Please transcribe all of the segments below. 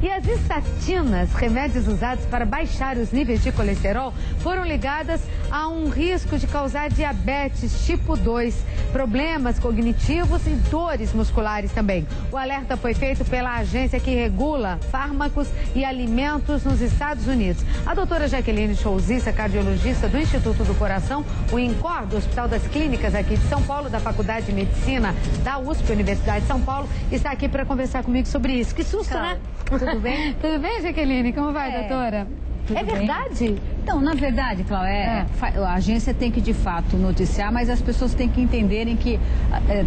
E as estatinas, remédios usados para baixar os níveis de colesterol, foram ligadas a um risco de causar diabetes tipo 2, problemas cognitivos e dores musculares também. O alerta foi feito pela agência que regula fármacos e alimentos nos Estados Unidos. A doutora Jaqueline Chouzissa, cardiologista do Instituto do Coração, o INCOR, do Hospital das Clínicas aqui de São Paulo, da Faculdade de Medicina da USP, Universidade de São Paulo, está aqui para conversar comigo sobre isso. Que susto, né? Tudo bem? Tudo bem, Jaqueline? Como vai, doutora? Tudo bem? Verdade? Então, na verdade, Cláudia, a agência tem que, de fato, noticiar, mas as pessoas têm que entenderem que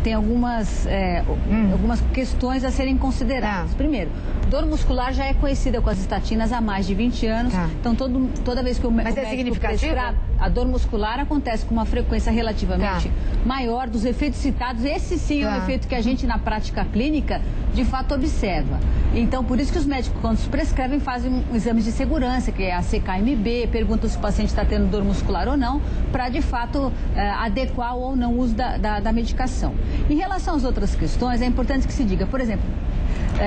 tem algumas questões a serem consideradas. Primeiro, dor muscular já é conhecida com as estatinas há mais de 20 anos. Então, toda vez que o médico prescreve, a dor muscular acontece com uma frequência relativamente maior dos efeitos citados. Esse sim é um efeito que a gente, na prática clínica, de fato observa. Então, por isso que os médicos, quando se prescrevem, fazem um exame de segurança, que é a CKMB, pergunta se o paciente está tendo dor muscular ou não, para, de fato, adequar ou não o uso da medicação. Em relação às outras questões, é importante que se diga, por exemplo,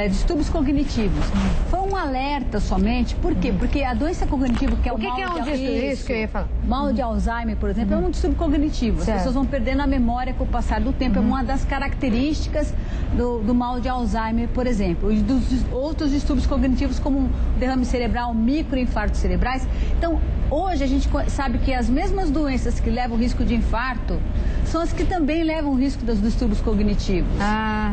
distúrbios cognitivos. Foi um alerta somente, por quê? Porque a doença cognitiva, que é o mal de Alzheimer, isso que eu ia falar. Mal de Alzheimer, por exemplo, é um distúrbio cognitivo. As pessoas vão perdendo a memória com o passar do tempo. É uma das características do mal de Alzheimer, por exemplo. E dos outros distúrbios cognitivos, como um derrame cerebral, microinfartos cerebrais. Então, hoje a gente sabe que as mesmas doenças que levam o risco de infarto são as que também levam o risco dos distúrbios cognitivos.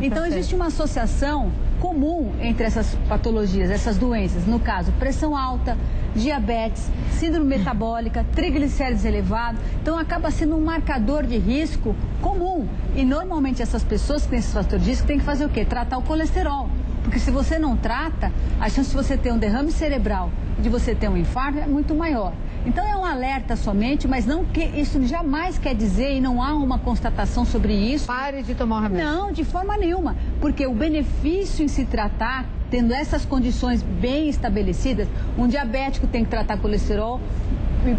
Então, existe uma associação comum entre essas patologias, essas doenças. No caso, pressão alta, diabetes, síndrome metabólica, triglicéridos elevados. Então, acaba sendo um marcador de risco comum. E, normalmente, essas pessoas que têm esse fator de risco têm que fazer o quê? Tratar o colesterol. Porque se você não trata, a chance de você ter um derrame cerebral e de você ter um infarto é muito maior. Então é um alerta somente, mas não que isso jamais quer dizer, e não há uma constatação sobre isso. Pare de tomar o remédio. Não, de forma nenhuma. Porque o benefício em se tratar, tendo essas condições bem estabelecidas, um diabético tem que tratar colesterol.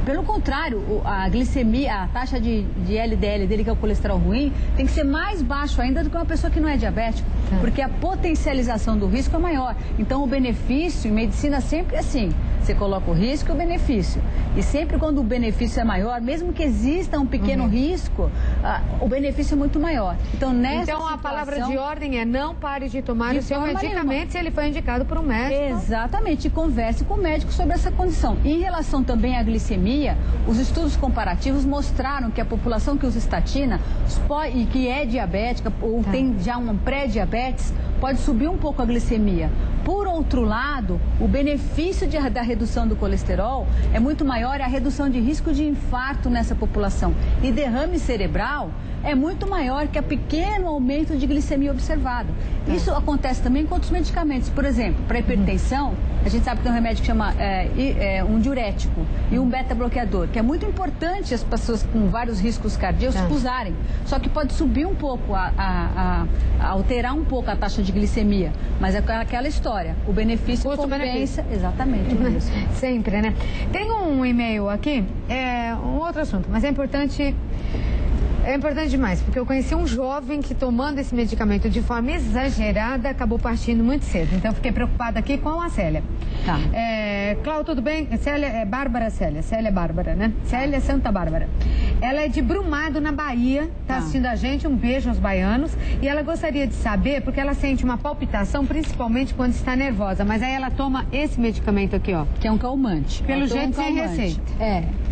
Pelo contrário, a glicemia, a taxa de LDL dele, que é o colesterol ruim, tem que ser mais baixo ainda do que uma pessoa que não é diabética, porque a potencialização do risco é maior. Então, o benefício, em medicina sempre é assim, você coloca o risco e o benefício. E sempre quando o benefício é maior, mesmo que exista um pequeno risco, o benefício é muito maior. Então, a palavra de ordem é não pare de tomar o seu medicamento se ele foi indicado por um médico. Exatamente, e converse com o médico sobre essa condição. Em relação também à glicemia, os estudos comparativos mostraram que a população que usa estatina e que é diabética ou tem já um pré-diabetes, pode subir um pouco a glicemia. Por outro lado, o benefício da redução do colesterol é muito maior, a redução de risco de infarto nessa população. E derrame cerebral é muito maior que a pequeno aumento de glicemia observado. Isso acontece também com outros medicamentos. Por exemplo, para hipertensão, a gente sabe que tem um remédio que chama um diurético e um beta-bloqueador, que é muito importante as pessoas com vários riscos cardíacos usarem. Só que pode subir um pouco, alterar um pouco a taxa de glicemia. Mas é aquela história, o benefício compensa. Exatamente. Sempre, né? Tem um e-mail aqui, um outro assunto, mas é importante demais, porque eu conheci um jovem que, tomando esse medicamento de forma exagerada, acabou partindo muito cedo. Então, eu fiquei preocupada aqui com a Célia. Cláudia, tudo bem? Célia é Bárbara Célia. Célia é Bárbara, né? Célia Santa Bárbara. Ela é de Brumado, na Bahia. Tá assistindo a gente. Um beijo aos baianos. E ela gostaria de saber, porque ela sente uma palpitação, principalmente quando está nervosa. Mas aí ela toma esse medicamento aqui, ó. Que é um calmante. Pelo jeito, sem receita.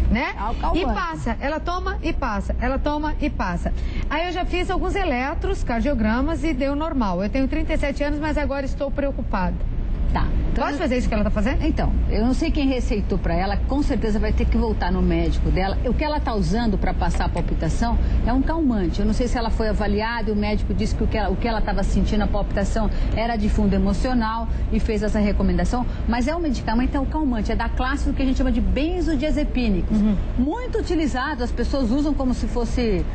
Né? E passa. Ela toma e passa. Ela toma e passa. Aí eu já fiz alguns eletrocardiogramas e deu normal. Eu tenho 37 anos, mas agora estou preocupada. Pode fazer isso que ela está fazendo? Então, eu não sei quem receitou para ela, com certeza vai ter que voltar no médico dela. O que ela está usando para passar a palpitação é um calmante. Eu não sei se ela foi avaliada e o médico disse que o que ela estava sentindo, a palpitação, era de fundo emocional e fez essa recomendação. Mas é um medicamento, é um calmante, é da classe do que a gente chama de benzodiazepínicos. Muito utilizado, as pessoas usam como se fosse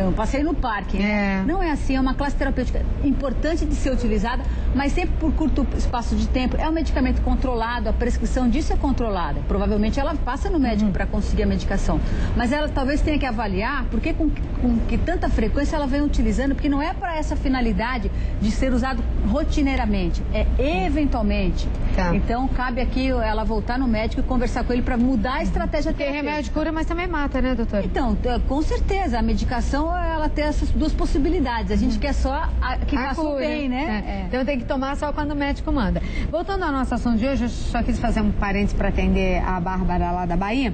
um passeio no parque. Não é assim, é uma classe terapêutica importante de ser utilizada, mas sempre por curto espaço de tempo. É um medicamento controlado, a prescrição disso é controlada. Provavelmente ela passa no médico para conseguir a medicação. Mas ela talvez tenha que avaliar porque com que tanta frequência ela vem utilizando, porque não é para essa finalidade de ser usado rotineiramente. É eventualmente. Tá. Então, cabe aqui ela voltar no médico e conversar com ele para mudar a estratégia terapêutica. Porque remédio cura, mas também mata, né, doutora? Então, com certeza, a medicação, ela tem essas duas possibilidades. A gente quer só que faça o bem, né? Então tem que tomar só quando o médico manda. Voltando ao nosso assunto de hoje, eu só quis fazer um parênteses para atender a Bárbara lá da Bahia.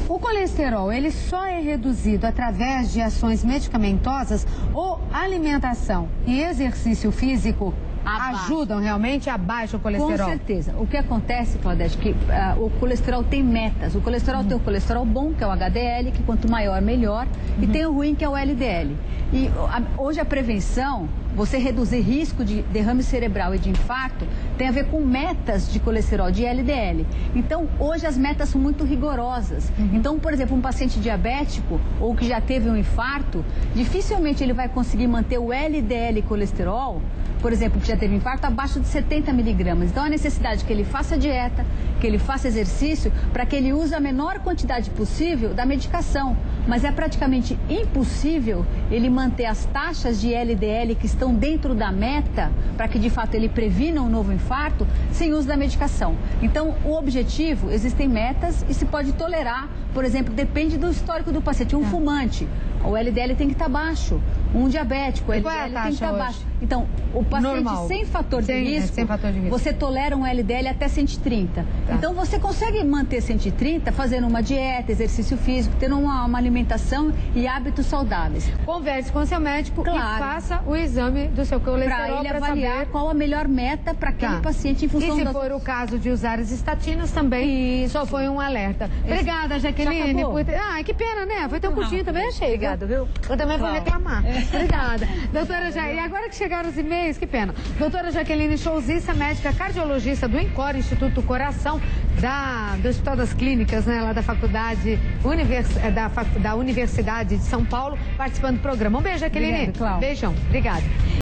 O colesterol, ele só é reduzido através de ações medicamentosas ou alimentação e exercício físico ajudam realmente a baixar o colesterol? Com certeza. O que acontece, Claudete, que o colesterol tem metas. O colesterol tem o colesterol bom, que é o HDL, que quanto maior, melhor. E tem o ruim, que é o LDL. E hoje a prevenção, você reduzir risco de derrame cerebral e de infarto, tem a ver com metas de colesterol, de LDL. Então, hoje as metas são muito rigorosas. Então, por exemplo, um paciente diabético ou que já teve um infarto, dificilmente ele vai conseguir manter o LDL colesterol, por exemplo, que já teve infarto, abaixo de 70 miligramas. Então, a necessidade que ele faça dieta, que ele faça exercício, para que ele use a menor quantidade possível da medicação. Mas é praticamente impossível ele manter as taxas de LDL que estão dentro da meta, para que de fato ele previna um novo infarto, sem uso da medicação. Então, o objetivo, existem metas e se pode tolerar, por exemplo, depende do histórico do paciente. Um fumante, o LDL tem que estar baixo. Um diabético, o LDL tem que estar baixo. Então, o paciente sem fator de risco, você tolera um LDL até 130. Então, você consegue manter 130 fazendo uma dieta, exercício físico, tendo uma alimentação e hábitos saudáveis. Converse com seu médico e faça o exame do seu colesterol para ele avaliar saber qual a melhor meta para aquele paciente em função E se for o caso de usar as estatinas também, só foi um alerta. Obrigada, Jaqueline. Que pena, né? Foi tão curtinho também, achei. Obrigada, viu? Eu também vou reclamar. Obrigada. Doutora E agora que chegaram os e-mails, que pena. Doutora Jaqueline Chouzissa, médica cardiologista do INCOR, Instituto do Coração, do Hospital das Clínicas, né, lá da Faculdade da Universidade de São Paulo, participando do programa. Um beijo, Jaqueline. Obrigada, Cláudia. Beijão. Obrigada.